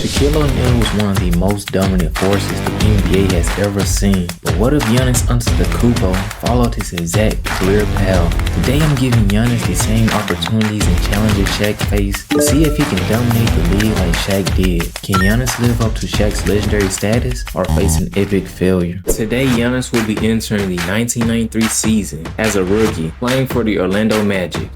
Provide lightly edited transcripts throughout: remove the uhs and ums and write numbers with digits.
Shaquille O'Neal was one of the most dominant forces the NBA has ever seen. But what if Giannis Antetokounmpo followed his exact career path? Today I'm giving Giannis the same opportunities and challenges Shaq faced to see if he can dominate the league like Shaq did. Can Giannis live up to Shaq's legendary status or face an epic failure? Today Giannis will be entering the 1993 season as a rookie, playing for the Orlando Magic.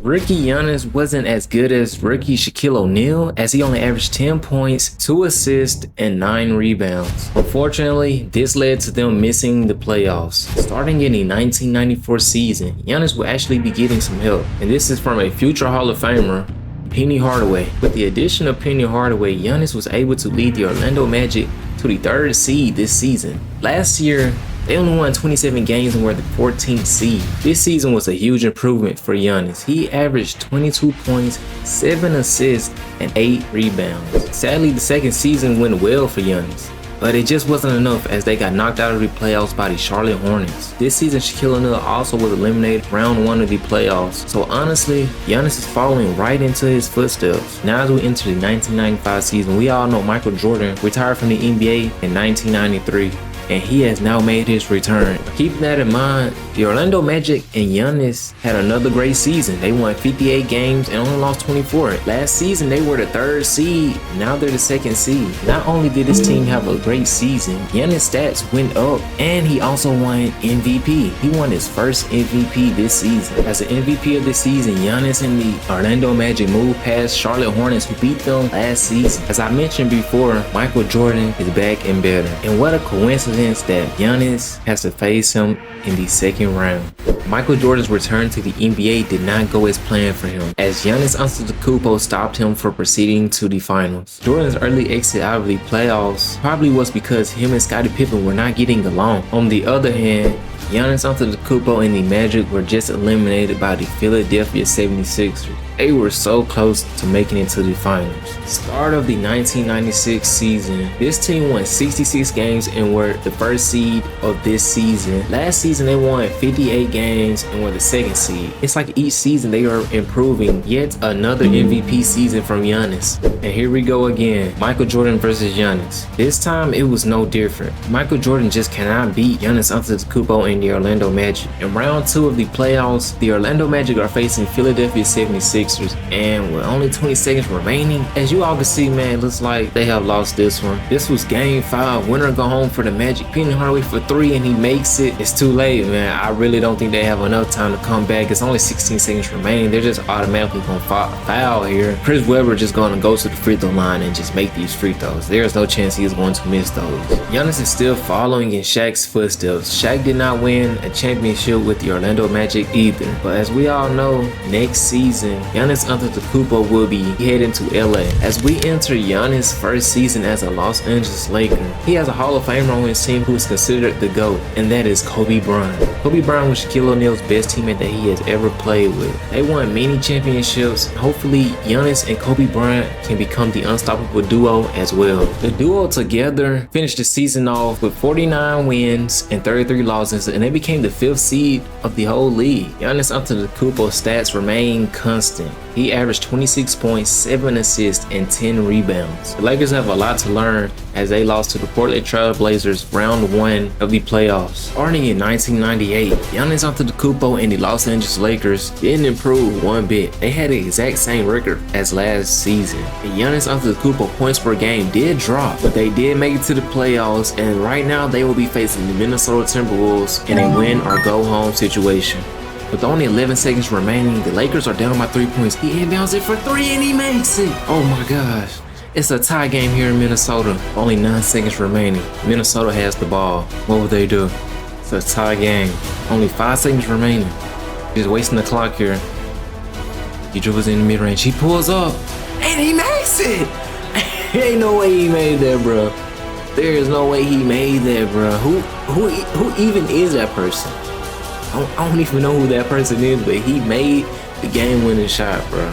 Rookie Giannis wasn't as good as rookie Shaquille O'Neal, as he only averaged 10 points, 2 assists, and 9 rebounds. Unfortunately, this led to them missing the playoffs. Starting in the 1994 season, Giannis will actually be getting some help, and this is from a future Hall of Famer, Penny Hardaway. With the addition of Penny Hardaway, Giannis was able to lead the Orlando Magic to the 3rd seed this season. Last year, they only won 27 games and were the 14th seed. This season was a huge improvement for Giannis. He averaged 22 points, 7 assists, and 8 rebounds. Sadly, the second season went well for Giannis, but it just wasn't enough as they got knocked out of the playoffs by the Charlotte Hornets. This season, Shaquille O'Neal also was eliminated round 1 of the playoffs. So honestly, Giannis is following right into his footsteps. Now as we enter the 1995 season, we all know Michael Jordan retired from the NBA in 1993. And he has now made his return. Keeping that in mind, the Orlando Magic and Giannis had another great season. They won 58 games and only lost 24. Last season, they were the 3rd seed. Now they're the 2nd seed. Not only did this team have a great season, Giannis' stats went up, and he also won MVP. He won his first MVP this season. As the MVP of the season, Giannis and the Orlando Magic moved past Charlotte Hornets, who beat them last season. As I mentioned before, Michael Jordan is back and better. And what a coincidence that Giannis has to face him in the 2nd round. Michael Jordan's return to the NBA did not go as planned for him, as Giannis Antetokounmpo stopped him from proceeding to the finals. Jordan's early exit out of the playoffs probably was because him and Scottie Pippen were not getting along. On the other hand, Giannis Antetokounmpo and the Magic were just eliminated by the Philadelphia 76ers. They were so close to making it to the finals. Start of the 1996 season, this team won 66 games and were the 1st seed of this season. Last season they won 58 games and were the 2nd seed. It's like each season they are improving. Yet another MVP season from Giannis. And here we go again, Michael Jordan versus Giannis. This time it was no different. Michael Jordan just cannot beat Giannis Antetokounmpo and the Orlando Magic. In round 2 of the playoffs, the Orlando Magic are facing Philadelphia 76ers. And with only 20 seconds remaining, as you all can see, man, it looks like they have lost this one. This was game 5, winner go home for the Magic. Penny Hardaway for 3 and he makes it. It's too late, man. I really don't think they have enough time to come back. It's only 16 seconds remaining. They're just automatically gonna foul here. Chris Webber just gonna go to the free throw line and just make these free throws. There's no chance he is going to miss those. Giannis is still following in Shaq's footsteps. Shaq did not win a championship with the Orlando Magic either, but as we all know, next season Giannis Antetokounmpo will be heading to LA. As we enter Giannis' first season as a Los Angeles Laker, he has a Hall of Famer on his team who is considered the GOAT, and that is Kobe Bryant. Kobe Bryant was Shaquille O'Neal's best teammate that he has ever played with. They won many championships. Hopefully Giannis and Kobe Bryant can become the unstoppable duo as well. The duo together finished the season off with 49 wins and 33 losses, and they became the 5th seed of the whole league. Giannis Antetokounmpo's stats remain constant. He averaged 26 points, 7 assists, and 10 rebounds. The Lakers have a lot to learn as they lost to the Portland Trail Blazers round 1 of the playoffs. Starting in 1998, Giannis Antetokounmpo and the Los Angeles Lakers didn't improve one bit. They had the exact same record as last season. And Giannis Antetokounmpo points per game did drop, but they did make it to the playoffs, and right now they will be facing the Minnesota Timberwolves in a win or go home situation. With only 11 seconds remaining, the Lakers are down by 3 points. He inbounds it for 3 and he makes it. Oh my gosh. It's a tie game here in Minnesota. Only 9 seconds remaining. Minnesota has the ball. What would they do? It's a tie game. Only 5 seconds remaining. He's wasting the clock here. He dribbles in the mid-range. He pulls up and he makes it. Ain't no way he made that, bro. There is no way he made that, bro. Who even is that person? I don't even know who that person is, but he made the game-winning shot, bro.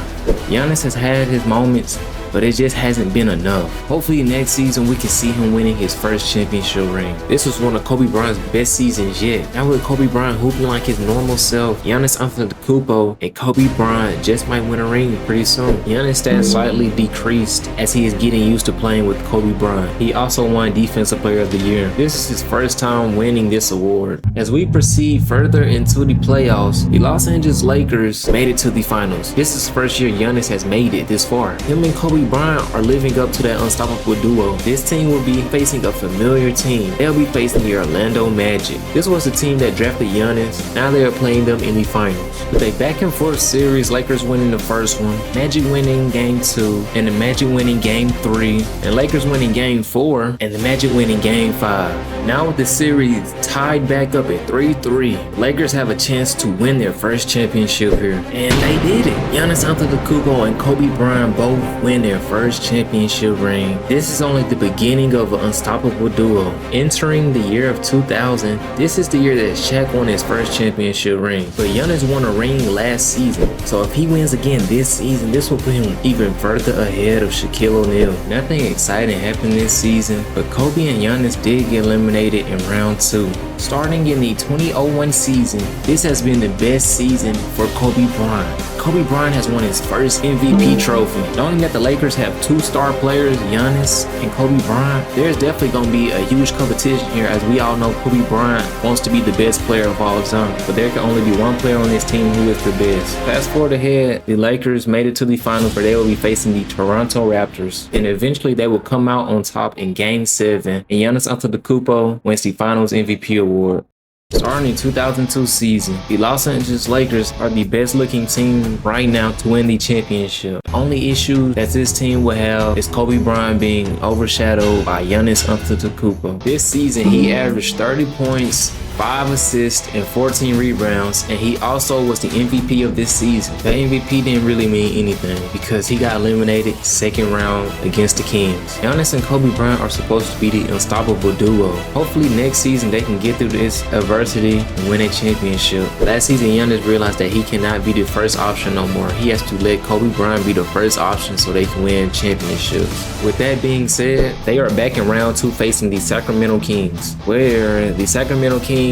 Giannis has had his moments, but it just hasn't been enough. Hopefully next season we can see him winning his first championship ring. This was one of Kobe Bryant's best seasons yet. Now with Kobe Bryant hooping like his normal self, Giannis Antetokounmpo and Kobe Bryant just might win a ring pretty soon. Giannis' stats slightly decreased as he is getting used to playing with Kobe Bryant. He also won Defensive Player of the Year. This is his first time winning this award. As we proceed further into the playoffs, the Los Angeles Lakers made it to the finals. This is the first year Giannis has made it this far. Him and Kobe Bryant are living up to that unstoppable duo. This team will be facing a familiar team. They'll be facing the Orlando Magic. This was the team that drafted Giannis. Now they are playing them in the finals. With a back and forth series, Lakers winning the first one, Magic winning game 2, and the Magic winning game 3, and Lakers winning game 4, and the Magic winning game 5. Now with the series tied back up at 3-3, Lakers have a chance to win their first championship here. And they did it. Giannis Antetokounmpo and Kobe Bryant both win their first championship ring. This is only the beginning of an unstoppable duo. Entering the year of 2000, this is the year that Shaq won his first championship ring. But Giannis won a ring last season. So if he wins again this season, this will put him even further ahead of Shaquille O'Neal. Nothing exciting happened this season, but Kobe and Giannis did get eliminated in round 2. Starting in the 2001 season, this has been the best season for Kobe Bryant. Kobe Bryant has won his first MVP trophy. Knowing that the Lakers have 2 star players, Giannis and Kobe Bryant, there's definitely going to be a huge competition here, as we all know Kobe Bryant wants to be the best player of all time. But there can only be one player on this team who is the best. Fast forward ahead, the Lakers made it to the finals where they will be facing the Toronto Raptors. And eventually they will come out on top in Game 7. And Giannis Antetokounmpo wins the Finals MVP award. Starting in 2002 season, the Los Angeles Lakers are the best looking team right now to win the championship. The only issue that this team will have is Kobe Bryant being overshadowed by Giannis Antetokounmpo. This season, he averaged 30 points, 5 assists, and 14 rebounds, and he also was the MVP of this season. The MVP didn't really mean anything because he got eliminated second round against the Kings. Giannis and Kobe Bryant are supposed to be the unstoppable duo. Hopefully next season they can get through this adversity and win a championship. Last season Giannis realized that he cannot be the first option no more. He has to let Kobe Bryant be the first option so they can win championships. With that being said, they are back in round 2 facing the Sacramento Kings, where the Sacramento Kings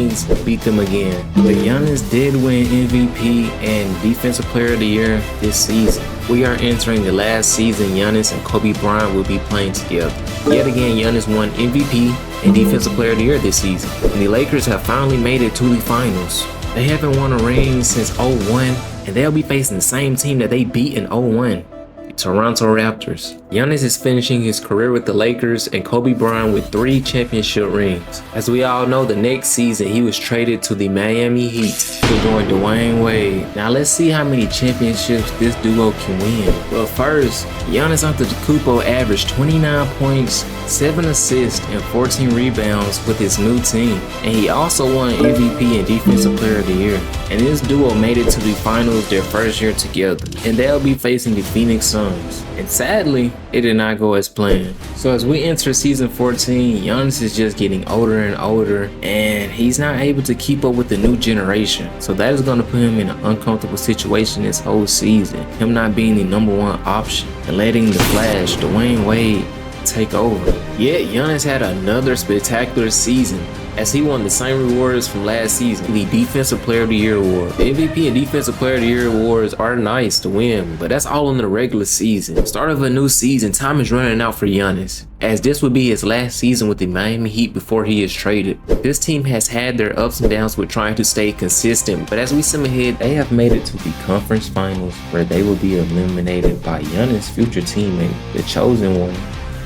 beat them again. But Giannis did win MVP and Defensive Player of the Year this season. We are entering the last season Giannis and Kobe Bryant will be playing together. Yet again, Giannis won MVP and Defensive Player of the Year this season. And the Lakers have finally made it to the finals. They haven't won a ring since 01, and they'll be facing the same team that they beat in 01. Toronto Raptors. Giannis is finishing his career with the Lakers and Kobe Bryant with 3 championship rings. As we all know, the next season he was traded to the Miami Heat to join Dwayne Wade. Now let's see how many championships this duo can win. But first, Giannis Antetokounmpo averaged 29 points, 7 assists, and 14 rebounds with his new team. And he also won MVP and Defensive Player of the Year. And this duo made it to the finals their first year together. And they'll be facing the Phoenix Suns. And sadly, it did not go as planned. So as we enter season 14, Giannis is just getting older and older, and he's not able to keep up with the new generation. So that is going to put him in an uncomfortable situation this whole season. Him not being the #1 option and letting the Flash, Dwayne Wade, take over. Yet Giannis had another spectacular season, as he won the same rewards from last season, the Defensive Player of the Year award. The MVP and Defensive Player of the Year awards are nice to win, but that's all in the regular season. Start of a new season, time is running out for Giannis, as this would be his last season with the Miami Heat before he is traded. This team has had their ups and downs with trying to stay consistent, but as we see ahead, they have made it to the conference finals, where they will be eliminated by Giannis' future teammate, the chosen one,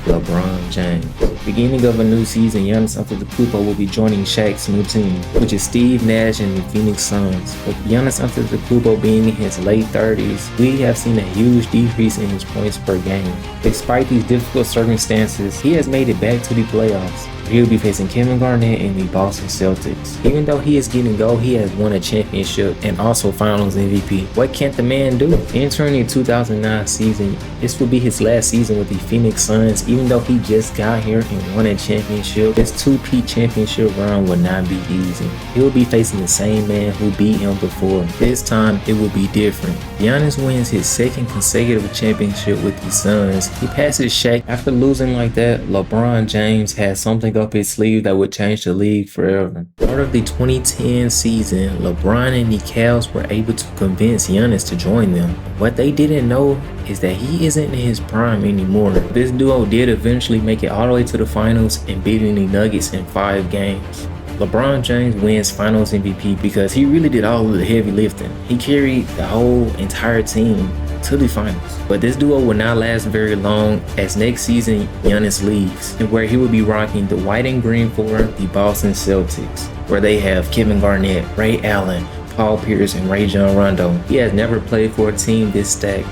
LeBron James. Beginning of a new season, Giannis Antetokounmpo will be joining Shaq's new team, which is Steve Nash and the Phoenix Suns. With Giannis Antetokounmpo being in his late 30s, we have seen a huge decrease in his points per game. Despite these difficult circumstances, he has made it back to the playoffs. He'll be facing Kevin Garnett in the Boston Celtics. Even though he is getting gold, he has won a championship and also finals MVP. What can't the man do? Entering the 2009 season, this will be his last season with the Phoenix Suns. Even though he just got here and won a championship, this two-peat championship run will not be easy. He'll be facing the same man who beat him before. This time, it will be different. Giannis wins his second consecutive championship with the Suns. He passes Shaq. After losing like that, LeBron James has something up his sleeve that would change the league forever. Part of the 2010 season, LeBron and the Cavs were able to convince Giannis to join them. What they didn't know is that he isn't in his prime anymore. This duo did eventually make it all the way to the finals and beating the Nuggets in 5 games. LeBron James wins Finals MVP because he really did all of the heavy lifting. He carried the whole entire team to the finals. But this duo will not last very long, as next season Giannis leaves, and where he will be rocking the white and green for the Boston Celtics, where they have Kevin Garnett, Ray Allen, Paul Pierce, and Rajon Rondo. He has never played for a team this stacked.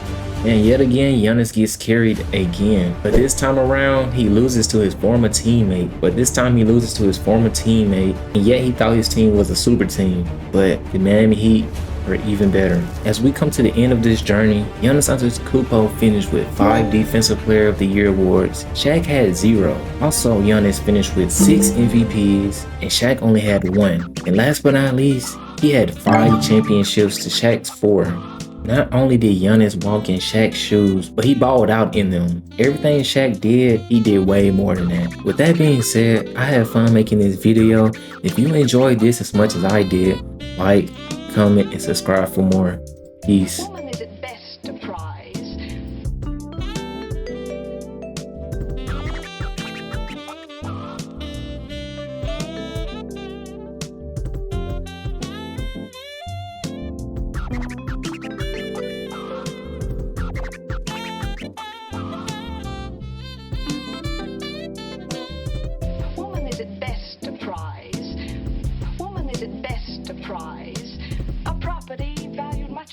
And yet again, Giannis gets carried again. But this time around, he loses to his former teammate. And yet he thought his team was a super team. But the Miami Heat are even better. As we come to the end of this journey, Giannis Antetokounmpo finished with 5 Defensive Player of the Year awards. Shaq had 0. Also, Giannis finished with 6 MVPs, and Shaq only had 1. And last but not least, he had 5 championships to Shaq's 4. Not only did Giannis walk in Shaq's shoes, but he balled out in them. Everything Shaq did, he did way more than that. With that being said, I had fun making this video. If you enjoyed this as much as I did, like, comment, and subscribe for more. Peace.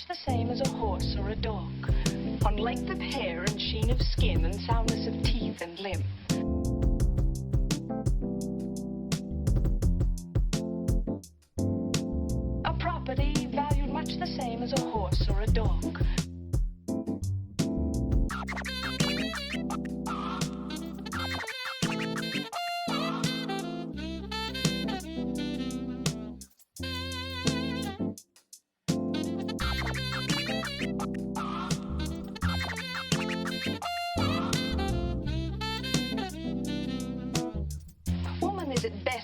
The same as a horse or a dog, on length of hair and sheen of skin and soundness of teeth and limb. A property valued much the same as a horse or a dog. Is it best